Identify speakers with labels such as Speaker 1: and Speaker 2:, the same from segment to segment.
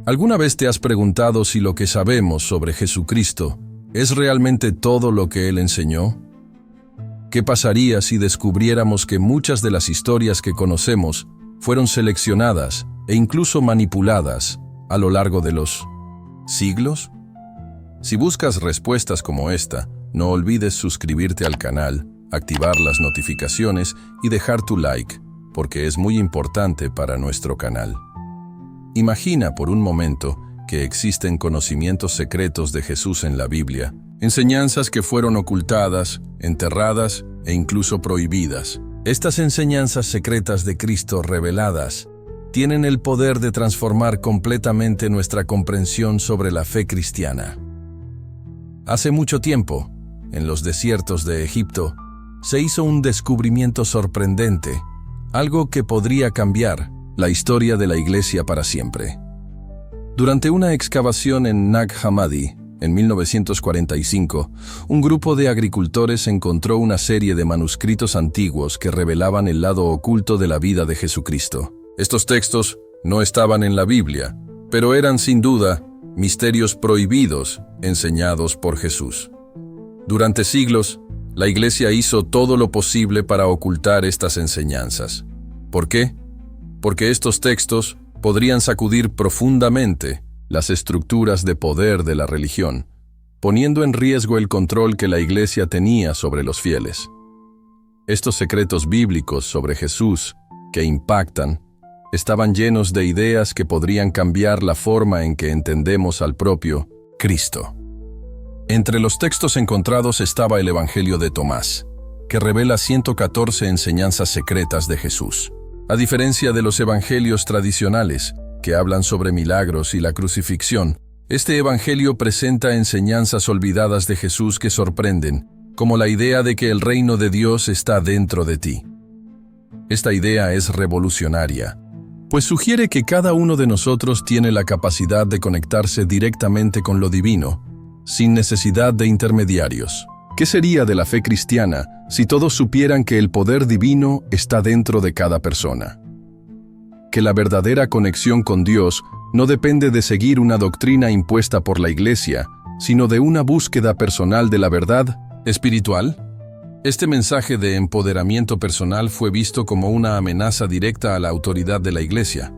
Speaker 1: ¿Alguna vez te has preguntado si lo que sabemos sobre Jesucristo es realmente todo lo que Él enseñó? ¿Qué pasaría si descubriéramos que muchas de las historias que conocemos fueron seleccionadas e incluso manipuladas a lo largo de los siglos? Si buscas respuestas como esta, no olvides suscribirte al canal, activar las notificaciones y dejar tu like, porque es muy importante para nuestro canal. Imagina por un momento que existen conocimientos secretos de Jesús en la Biblia, enseñanzas que fueron ocultadas, enterradas e incluso prohibidas. Estas enseñanzas secretas de Cristo reveladas tienen el poder de transformar completamente nuestra comprensión sobre la fe cristiana. Hace mucho tiempo, en los desiertos de Egipto, se hizo un descubrimiento sorprendente, algo que podría cambiar la historia de la Iglesia para siempre. Durante una excavación en Nag Hammadi, en 1945, un grupo de agricultores encontró una serie de manuscritos antiguos que revelaban el lado oculto de la vida de Jesucristo. Estos textos no estaban en la Biblia, pero eran sin duda misterios prohibidos enseñados por Jesús. Durante siglos, la Iglesia hizo todo lo posible para ocultar estas enseñanzas. ¿Por qué? Porque estos textos podrían sacudir profundamente las estructuras de poder de la religión, poniendo en riesgo el control que la Iglesia tenía sobre los fieles. Estos secretos bíblicos sobre Jesús, que impactan, estaban llenos de ideas que podrían cambiar la forma en que entendemos al propio Cristo. Entre los textos encontrados estaba el Evangelio de Tomás, que revela 114 enseñanzas secretas de Jesús. A diferencia de los evangelios tradicionales, que hablan sobre milagros y la crucifixión, este evangelio presenta enseñanzas olvidadas de Jesús que sorprenden, como la idea de que el reino de Dios está dentro de ti. Esta idea es revolucionaria, pues sugiere que cada uno de nosotros tiene la capacidad de conectarse directamente con lo divino, sin necesidad de intermediarios. ¿Qué sería de la fe cristiana si todos supieran que el poder divino está dentro de cada persona? Que la verdadera conexión con Dios no depende de seguir una doctrina impuesta por la Iglesia, sino de una búsqueda personal de la verdad espiritual. Este mensaje de empoderamiento personal fue visto como una amenaza directa a la autoridad de la Iglesia.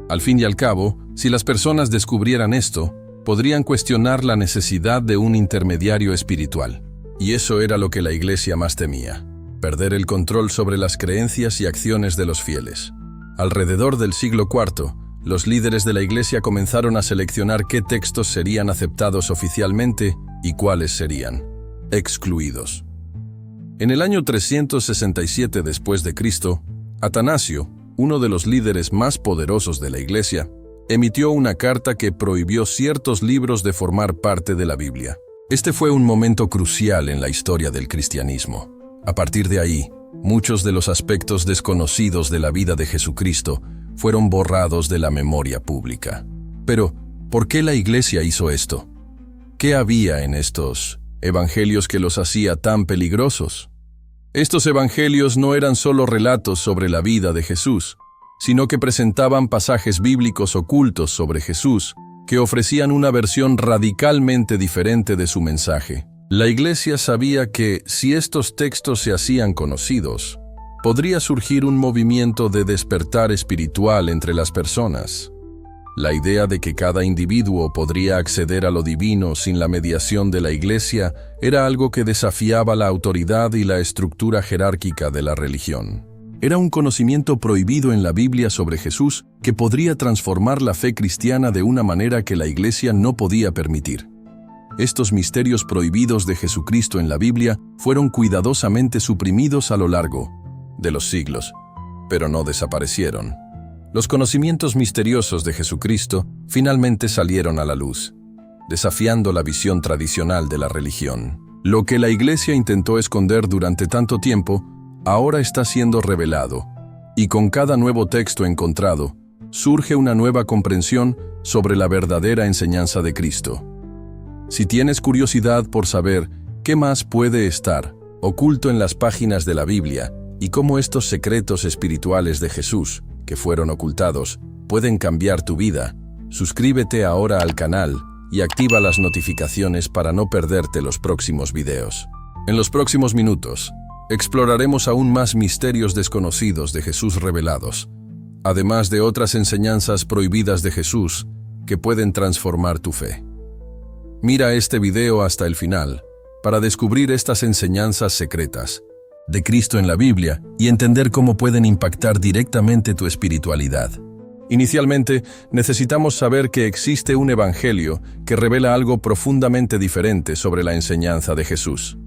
Speaker 1: Al fin y al cabo, si las personas descubrieran esto, podrían cuestionar la necesidad de un intermediario espiritual. Y eso era lo que la Iglesia más temía: perder el control sobre las creencias y acciones de los fieles. Alrededor del siglo IV, los líderes de la Iglesia comenzaron a seleccionar qué textos serían aceptados oficialmente y cuáles serían excluidos. En el año 367 después de Cristo, Atanasio, uno de los líderes más poderosos de la Iglesia, emitió una carta que prohibió ciertos libros de formar parte de la Biblia. Este fue un momento crucial en la historia del cristianismo. A partir de ahí, muchos de los aspectos desconocidos de la vida de Jesucristo fueron borrados de la memoria pública. Pero, ¿por qué la Iglesia hizo esto? ¿Qué había en estos evangelios que los hacía tan peligrosos? Estos evangelios no eran solo relatos sobre la vida de Jesús, sino que presentaban pasajes bíblicos ocultos sobre Jesús, que ofrecían una versión radicalmente diferente de su mensaje. La Iglesia sabía que, si estos textos se hacían conocidos, podría surgir un movimiento de despertar espiritual entre las personas. La idea de que cada individuo podría acceder a lo divino sin la mediación de la Iglesia era algo que desafiaba la autoridad y la estructura jerárquica de la religión. Era un conocimiento prohibido en la Biblia sobre Jesús que podría transformar la fe cristiana de una manera que la Iglesia no podía permitir. Estos misterios prohibidos de Jesucristo en la Biblia fueron cuidadosamente suprimidos a lo largo de los siglos, pero no desaparecieron. Los conocimientos misteriosos de Jesucristo finalmente salieron a la luz, desafiando la visión tradicional de la religión. Lo que la Iglesia intentó esconder durante tanto tiempo, ahora está siendo revelado, y con cada nuevo texto encontrado, surge una nueva comprensión sobre la verdadera enseñanza de Cristo. Si tienes curiosidad por saber qué más puede estar oculto en las páginas de la Biblia y cómo estos secretos espirituales de Jesús, que fueron ocultados, pueden cambiar tu vida, Suscríbete ahora al canal y activa las notificaciones para no perderte los próximos videos. En los próximos minutos, exploraremos aún más misterios desconocidos de Jesús revelados, además de otras enseñanzas prohibidas de Jesús que pueden transformar tu fe. Mira este video hasta el final para descubrir estas enseñanzas secretas de Cristo en la Biblia y entender cómo pueden impactar directamente tu espiritualidad. Inicialmente, necesitamos saber que existe un evangelio que revela algo profundamente diferente sobre la enseñanza de Jesús.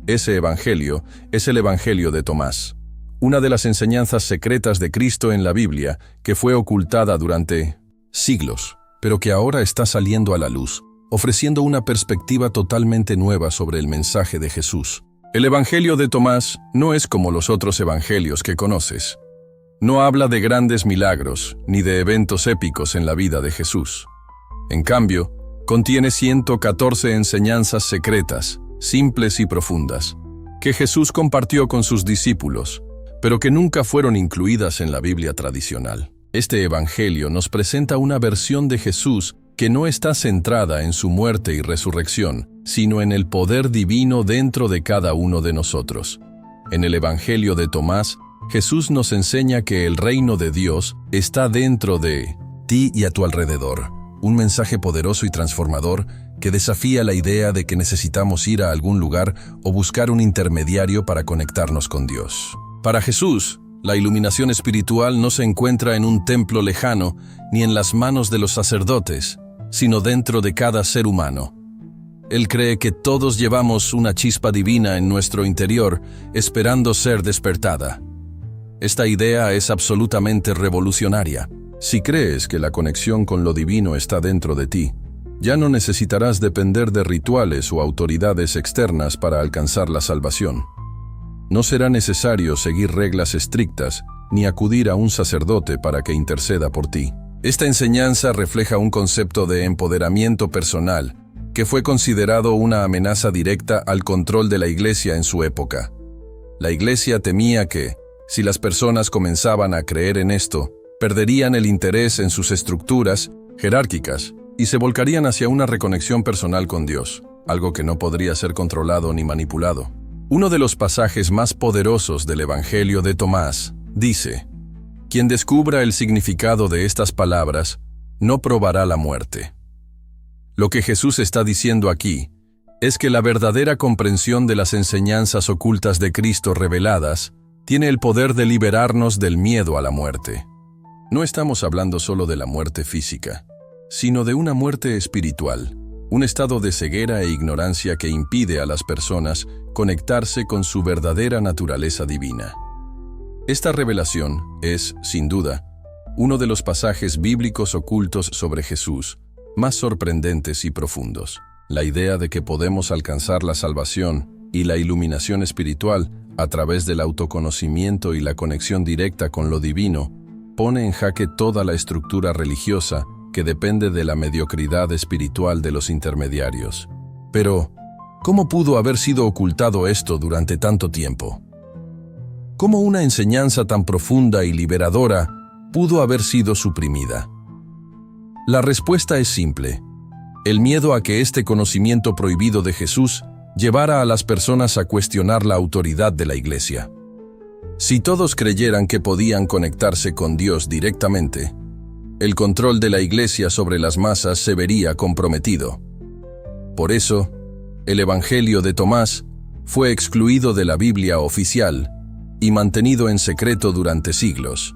Speaker 1: Ese evangelio es el Evangelio de Tomás, una de las enseñanzas secretas de Cristo en la Biblia que fue ocultada durante siglos, pero que ahora está saliendo a la luz, ofreciendo una perspectiva totalmente nueva sobre el mensaje de Jesús. El Evangelio de Tomás no es como los otros evangelios que conoces. No habla de grandes milagros ni de eventos épicos en la vida de Jesús. En cambio, contiene 114 enseñanzas secretas, simples y profundas, que Jesús compartió con sus discípulos, pero que nunca fueron incluidas en la Biblia tradicional. Este evangelio nos presenta una versión de Jesús que no está centrada en su muerte y resurrección, sino en el poder divino dentro de cada uno de nosotros. En el Evangelio de Tomás, Jesús nos enseña que el reino de Dios está dentro de ti y a tu alrededor. Un mensaje poderoso y transformador que desafía la idea de que necesitamos ir a algún lugar o buscar un intermediario para conectarnos con Dios. Para Jesús, la iluminación espiritual no se encuentra en un templo lejano ni en las manos de los sacerdotes, sino dentro de cada ser humano. Él cree que todos llevamos una chispa divina en nuestro interior, esperando ser despertada. Esta idea es absolutamente revolucionaria. Si crees que la conexión con lo divino está dentro de ti, ya no necesitarás depender de rituales o autoridades externas para alcanzar la salvación. No será necesario seguir reglas estrictas ni acudir a un sacerdote para que interceda por ti. Esta enseñanza refleja un concepto de empoderamiento personal que fue considerado una amenaza directa al control de la Iglesia en su época. La Iglesia temía que, si las personas comenzaban a creer en esto, perderían el interés en sus estructuras jerárquicas y se volcarían hacia una reconexión personal con Dios, algo que no podría ser controlado ni manipulado. Uno de los pasajes más poderosos del Evangelio de Tomás dice: quien descubra el significado de estas palabras, no probará la muerte. Lo que Jesús está diciendo aquí es que la verdadera comprensión de las enseñanzas ocultas de Cristo reveladas tiene el poder de liberarnos del miedo a la muerte. No estamos hablando solo de la muerte física, sino de una muerte espiritual, un estado de ceguera e ignorancia que impide a las personas conectarse con su verdadera naturaleza divina. Esta revelación es, sin duda, uno de los pasajes bíblicos ocultos sobre Jesús más sorprendentes y profundos. La idea de que podemos alcanzar la salvación y la iluminación espiritual a través del autoconocimiento y la conexión directa con lo divino pone en jaque toda la estructura religiosa que depende de la mediocridad espiritual de los intermediarios. Pero, ¿cómo pudo haber sido ocultado esto durante tanto tiempo? ¿Cómo una enseñanza tan profunda y liberadora pudo haber sido suprimida? La respuesta es simple: el miedo a que este conocimiento prohibido de Jesús llevara a las personas a cuestionar la autoridad de la Iglesia. Si todos creyeran que podían conectarse con Dios directamente, el control de la Iglesia sobre las masas se vería comprometido. Por eso, el Evangelio de Tomás fue excluido de la Biblia oficial y mantenido en secreto durante siglos.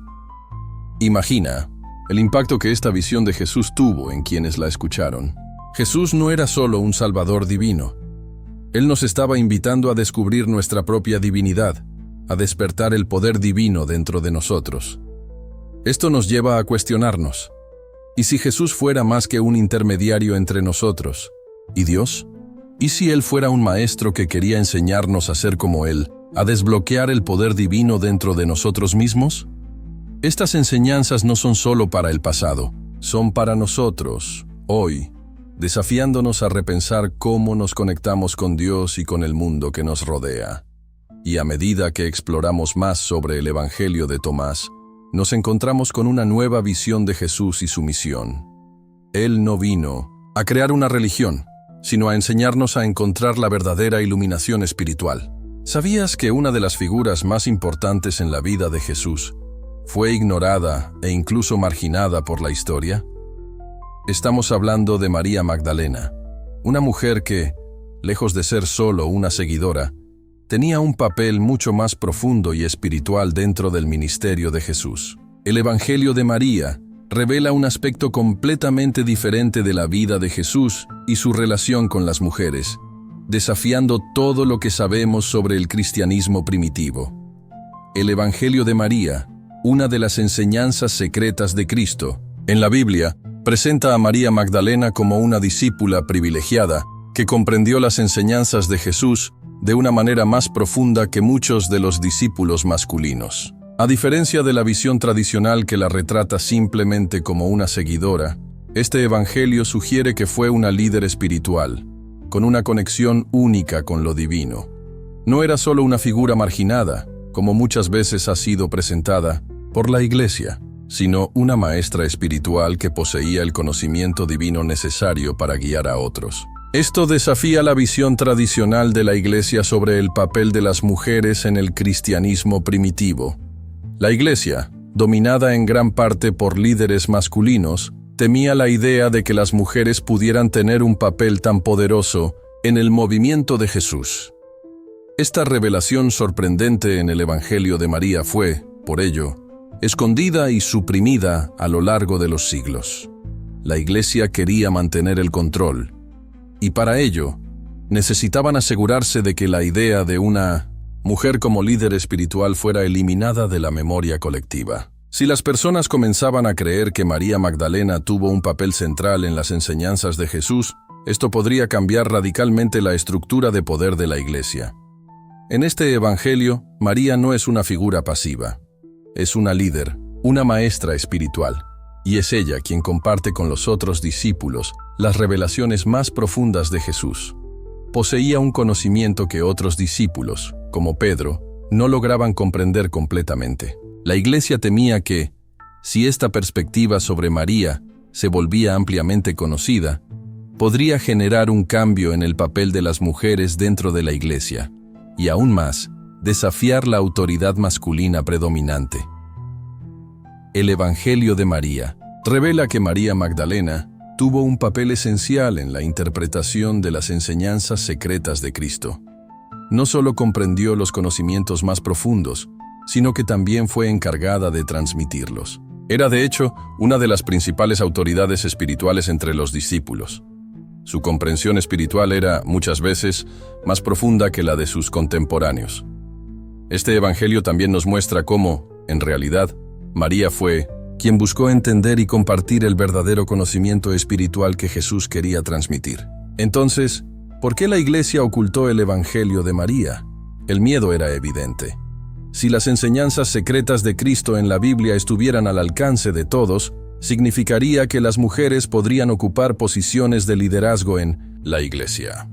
Speaker 1: Imagina el impacto que esta visión de Jesús tuvo en quienes la escucharon. Jesús no era solo un Salvador divino. Él nos estaba invitando a descubrir nuestra propia divinidad, a despertar el poder divino dentro de nosotros. Esto nos lleva a cuestionarnos: ¿y si Jesús fuera más que un intermediario entre nosotros y Dios? ¿Y si Él fuera un maestro que quería enseñarnos a ser como Él, a desbloquear el poder divino dentro de nosotros mismos? Estas enseñanzas no son solo para el pasado, son para nosotros, hoy, desafiándonos a repensar cómo nos conectamos con Dios y con el mundo que nos rodea. Y a medida que exploramos más sobre el Evangelio de Tomás, nos encontramos con una nueva visión de Jesús y su misión. Él no vino a crear una religión, sino a enseñarnos a encontrar la verdadera iluminación espiritual. ¿Sabías que una de las figuras más importantes en la vida de Jesús fue ignorada e incluso marginada por la historia? Estamos hablando de María Magdalena, una mujer que, lejos de ser solo una seguidora, tenía un papel mucho más profundo y espiritual dentro del ministerio de Jesús. El Evangelio de María revela un aspecto completamente diferente de la vida de Jesús y su relación con las mujeres, desafiando todo lo que sabemos sobre el cristianismo primitivo. El Evangelio de María, una de las enseñanzas secretas de Cristo, en la Biblia, presenta a María Magdalena como una discípula privilegiada que comprendió las enseñanzas de Jesús de una manera más profunda que muchos de los discípulos masculinos. A diferencia de la visión tradicional que la retrata simplemente como una seguidora, este evangelio sugiere que fue una líder espiritual, con una conexión única con lo divino. No era solo una figura marginada, como muchas veces ha sido presentada por la Iglesia, sino una maestra espiritual que poseía el conocimiento divino necesario para guiar a otros. Esto desafía la visión tradicional de la Iglesia sobre el papel de las mujeres en el cristianismo primitivo. La Iglesia, dominada en gran parte por líderes masculinos, temía la idea de que las mujeres pudieran tener un papel tan poderoso en el movimiento de Jesús. Esta revelación sorprendente en el Evangelio de María fue, por ello, escondida y suprimida a lo largo de los siglos. La Iglesia quería mantener el control, y para ello, necesitaban asegurarse de que la idea de una mujer como líder espiritual fuera eliminada de la memoria colectiva. Si las personas comenzaban a creer que María Magdalena tuvo un papel central en las enseñanzas de Jesús, esto podría cambiar radicalmente la estructura de poder de la Iglesia. En este evangelio, María no es una figura pasiva. Es una líder, una maestra espiritual, y es ella quien comparte con los otros discípulos las revelaciones más profundas de Jesús. Poseía un conocimiento que otros discípulos, como Pedro, no lograban comprender completamente. La Iglesia temía que, si esta perspectiva sobre María se volvía ampliamente conocida, podría generar un cambio en el papel de las mujeres dentro de la Iglesia, y aún más, desafiar la autoridad masculina predominante. El Evangelio de María revela que María Magdalena tuvo un papel esencial en la interpretación de las enseñanzas secretas de Cristo. No solo comprendió los conocimientos más profundos, sino que también fue encargada de transmitirlos. Era, de hecho, una de las principales autoridades espirituales entre los discípulos. Su comprensión espiritual era, muchas veces, más profunda que la de sus contemporáneos. Este evangelio también nos muestra cómo, en realidad, María fue quien buscó entender y compartir el verdadero conocimiento espiritual que Jesús quería transmitir. Entonces, ¿por qué la Iglesia ocultó el evangelio de María? El miedo era evidente. Si las enseñanzas secretas de Cristo en la Biblia estuvieran al alcance de todos, significaría que las mujeres podrían ocupar posiciones de liderazgo en la Iglesia.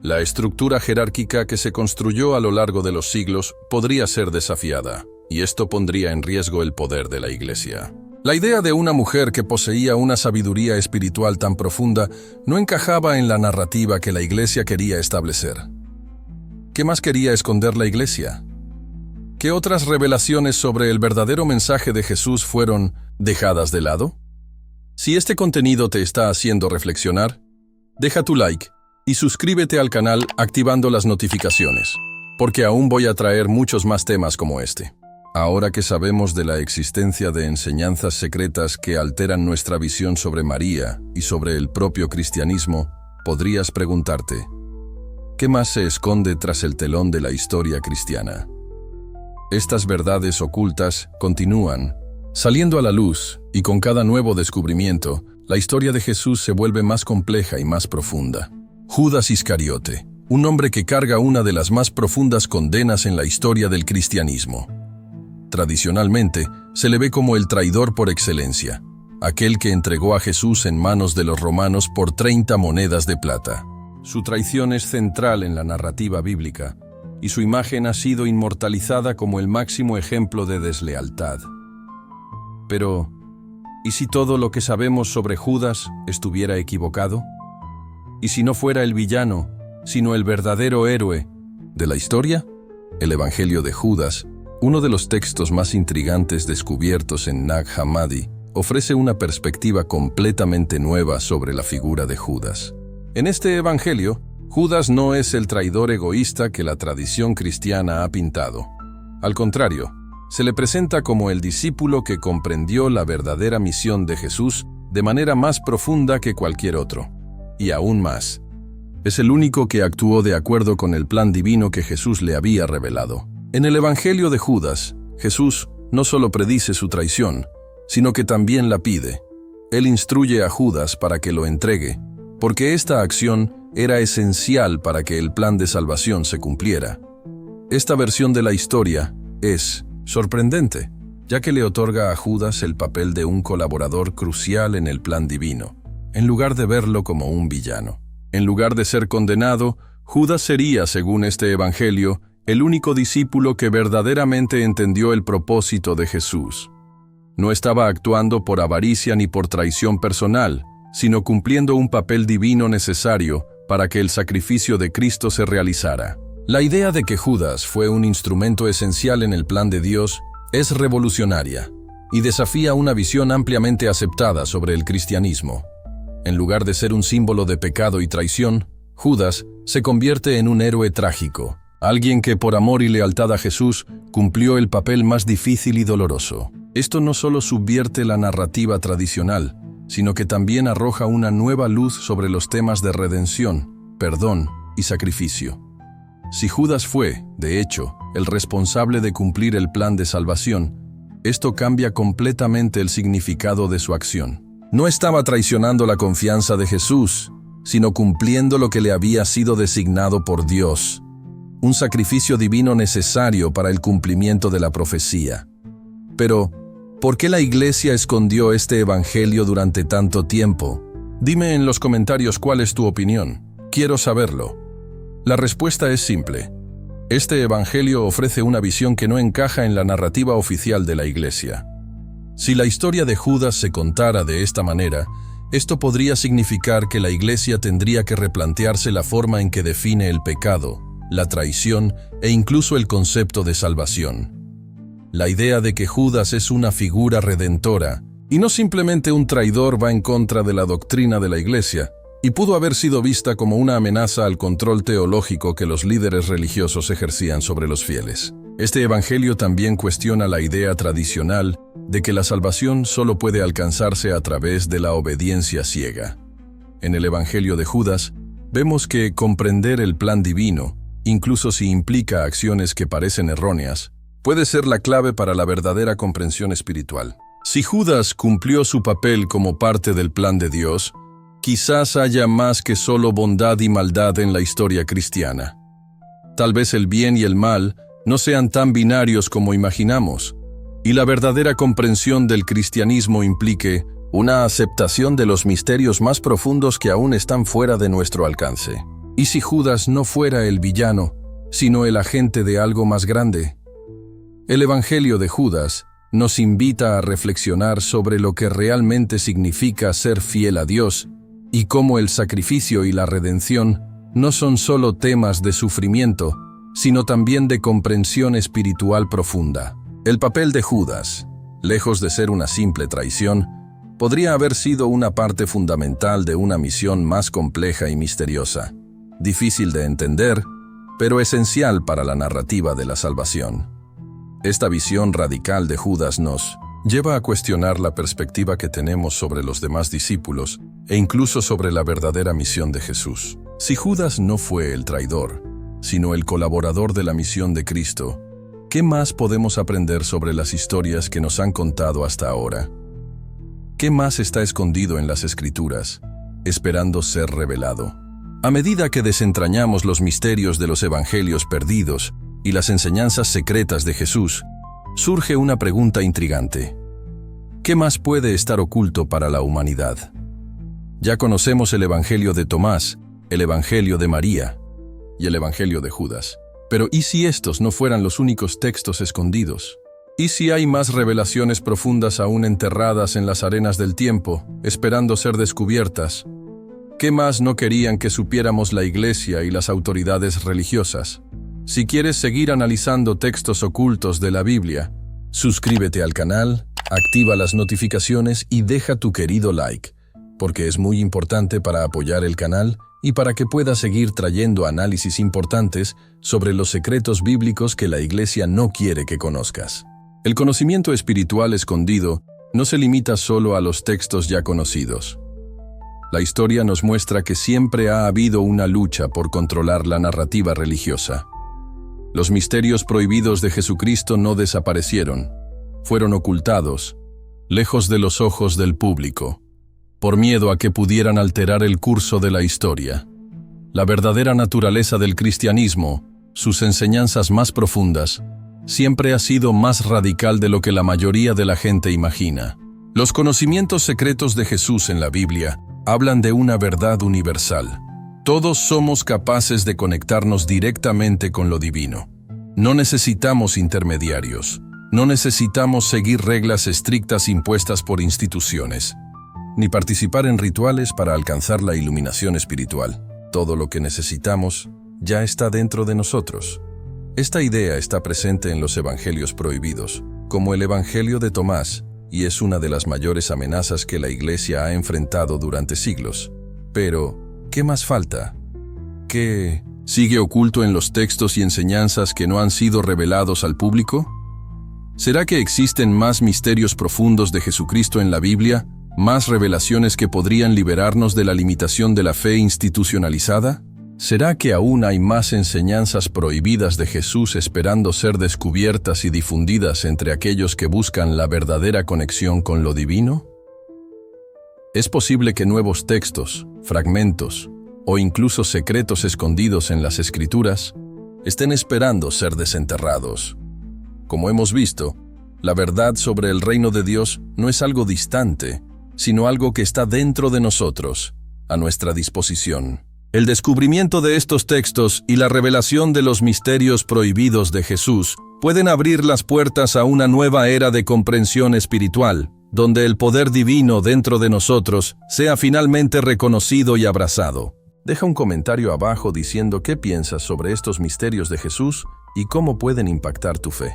Speaker 1: La estructura jerárquica que se construyó a lo largo de los siglos podría ser desafiada, y esto pondría en riesgo el poder de la Iglesia. La idea de una mujer que poseía una sabiduría espiritual tan profunda no encajaba en la narrativa que la Iglesia quería establecer. ¿Qué más quería esconder la Iglesia? ¿Qué otras revelaciones sobre el verdadero mensaje de Jesús fueron dejadas de lado? Si este contenido te está haciendo reflexionar, deja tu like y suscríbete al canal activando las notificaciones, porque aún voy a traer muchos más temas como este. Ahora que sabemos de la existencia de enseñanzas secretas que alteran nuestra visión sobre María y sobre el propio cristianismo, podrías preguntarte, ¿qué más se esconde tras el telón de la historia cristiana? Estas verdades ocultas continúan saliendo a la luz, y con cada nuevo descubrimiento, la historia de Jesús se vuelve más compleja y más profunda. Judas Iscariote, un hombre que carga una de las más profundas condenas en la historia del cristianismo. Tradicionalmente, se le ve como el traidor por excelencia, aquel que entregó a Jesús en manos de los romanos por 30 monedas de plata. Su traición es central en la narrativa bíblica, y su imagen ha sido inmortalizada como el máximo ejemplo de deslealtad. Pero, ¿Y si todo lo que sabemos sobre Judas estuviera equivocado? ¿Y si no fuera el villano, sino el verdadero héroe de la historia? El Evangelio de Judas, uno de los textos más intrigantes descubiertos en Nag Hammadi, ofrece una perspectiva completamente nueva sobre la figura de Judas. En este Evangelio, Judas no es el traidor egoísta que la tradición cristiana ha pintado. Al contrario, se le presenta como el discípulo que comprendió la verdadera misión de Jesús de manera más profunda que cualquier otro. Y aún más, es el único que actuó de acuerdo con el plan divino que Jesús le había revelado. En el Evangelio de Judas, Jesús no solo predice su traición, sino que también la pide. Él instruye a Judas para que lo entregue, porque esta acción era esencial para que el plan de salvación se cumpliera. Esta versión de la historia es sorprendente, ya que le otorga a Judas el papel de un colaborador crucial en el plan divino, en lugar de verlo como un villano. En lugar de ser condenado, Judas sería, según este Evangelio, el único discípulo que verdaderamente entendió el propósito de Jesús. No estaba actuando por avaricia ni por traición personal, sino cumpliendo un papel divino necesario para que el sacrificio de Cristo se realizara. La idea de que Judas fue un instrumento esencial en el plan de Dios es revolucionaria y desafía una visión ampliamente aceptada sobre el cristianismo. En lugar de ser un símbolo de pecado y traición, Judas se convierte en un héroe trágico, alguien que por amor y lealtad a Jesús cumplió el papel más difícil y doloroso. Esto no solo subvierte la narrativa tradicional, sino que también arroja una nueva luz sobre los temas de redención, perdón y sacrificio. Si Judas fue, de hecho, el responsable de cumplir el plan de salvación, esto cambia completamente el significado de su acción. No estaba traicionando la confianza de Jesús, sino cumpliendo lo que le había sido designado por Dios, un sacrificio divino necesario para el cumplimiento de la profecía. Pero, ¿por qué la Iglesia escondió este Evangelio durante tanto tiempo? Dime en los comentarios cuál es tu opinión. Quiero saberlo. La respuesta es simple. Este Evangelio ofrece una visión que no encaja en la narrativa oficial de la Iglesia. Si la historia de Judas se contara de esta manera, esto podría significar que la Iglesia tendría que replantearse la forma en que define el pecado, la traición e incluso el concepto de salvación. La idea de que Judas es una figura redentora y no simplemente un traidor va en contra de la doctrina de la Iglesia y pudo haber sido vista como una amenaza al control teológico que los líderes religiosos ejercían sobre los fieles. Este Evangelio también cuestiona la idea tradicional de que la salvación solo puede alcanzarse a través de la obediencia ciega. En el Evangelio de Judas, vemos que comprender el plan divino, incluso si implica acciones que parecen erróneas, puede ser la clave para la verdadera comprensión espiritual. Si Judas cumplió su papel como parte del plan de Dios, quizás haya más que solo bondad y maldad en la historia cristiana. Tal vez el bien y el mal no sean tan binarios como imaginamos, y la verdadera comprensión del cristianismo implique una aceptación de los misterios más profundos que aún están fuera de nuestro alcance. ¿Y si Judas no fuera el villano, sino el agente de algo más grande? El Evangelio de Judas nos invita a reflexionar sobre lo que realmente significa ser fiel a Dios y cómo el sacrificio y la redención no son solo temas de sufrimiento, sino también de comprensión espiritual profunda. El papel de Judas, lejos de ser una simple traición, podría haber sido una parte fundamental de una misión más compleja y misteriosa, difícil de entender, pero esencial para la narrativa de la salvación. Esta visión radical de Judas nos lleva a cuestionar la perspectiva que tenemos sobre los demás discípulos e incluso sobre la verdadera misión de Jesús. Si Judas no fue el traidor, sino el colaborador de la misión de Cristo, ¿qué más podemos aprender sobre las historias que nos han contado hasta ahora? ¿Qué más está escondido en las Escrituras, esperando ser revelado? A medida que desentrañamos los misterios de los evangelios perdidos y las enseñanzas secretas de Jesús, surge una pregunta intrigante. ¿Qué más puede estar oculto para la humanidad? Ya conocemos el Evangelio de Tomás, el Evangelio de María y el Evangelio de Judas. Pero ¿y si estos no fueran los únicos textos escondidos? ¿Y si hay más revelaciones profundas aún enterradas en las arenas del tiempo, esperando ser descubiertas? ¿Qué más no querían que supiéramos la Iglesia y las autoridades religiosas? Si quieres seguir analizando textos ocultos de la Biblia, suscríbete al canal, activa las notificaciones y deja tu querido like, porque es muy importante para apoyar el canal y para que pueda seguir trayendo análisis importantes sobre los secretos bíblicos que la Iglesia no quiere que conozcas. El conocimiento espiritual escondido no se limita solo a los textos ya conocidos. La historia nos muestra que siempre ha habido una lucha por controlar la narrativa religiosa. Los misterios prohibidos de Jesucristo no desaparecieron, fueron ocultados, lejos de los ojos del público, por miedo a que pudieran alterar el curso de la historia. La verdadera naturaleza del cristianismo, sus enseñanzas más profundas, siempre ha sido más radical de lo que la mayoría de la gente imagina. Los conocimientos secretos de Jesús en la Biblia hablan de una verdad universal. Todos somos capaces de conectarnos directamente con lo divino. No necesitamos intermediarios. No necesitamos seguir reglas estrictas impuestas por instituciones, ni participar en rituales para alcanzar la iluminación espiritual. Todo lo que necesitamos ya está dentro de nosotros. Esta idea está presente en los evangelios prohibidos, como el Evangelio de Tomás, y es una de las mayores amenazas que la Iglesia ha enfrentado durante siglos. Pero, ¿qué más falta? ¿Qué sigue oculto en los textos y enseñanzas que no han sido revelados al público? ¿Será que existen más misterios profundos de Jesucristo en la Biblia, más revelaciones que podrían liberarnos de la limitación de la fe institucionalizada? ¿Será que aún hay más enseñanzas prohibidas de Jesús esperando ser descubiertas y difundidas entre aquellos que buscan la verdadera conexión con lo divino? Es posible que nuevos textos, fragmentos o incluso secretos escondidos en las Escrituras estén esperando ser desenterrados. Como hemos visto, la verdad sobre el reino de Dios no es algo distante, sino algo que está dentro de nosotros, a nuestra disposición. El descubrimiento de estos textos y la revelación de los misterios prohibidos de Jesús pueden abrir las puertas a una nueva era de comprensión espiritual, donde el poder divino dentro de nosotros sea finalmente reconocido y abrazado. Deja un comentario abajo diciendo qué piensas sobre estos misterios de Jesús y cómo pueden impactar tu fe.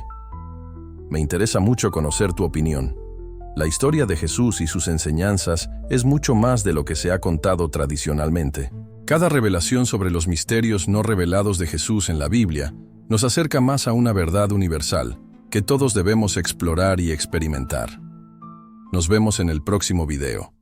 Speaker 1: Me interesa mucho conocer tu opinión. La historia de Jesús y sus enseñanzas es mucho más de lo que se ha contado tradicionalmente. Cada revelación sobre los misterios no revelados de Jesús en la Biblia nos acerca más a una verdad universal que todos debemos explorar y experimentar. Nos vemos en el próximo video.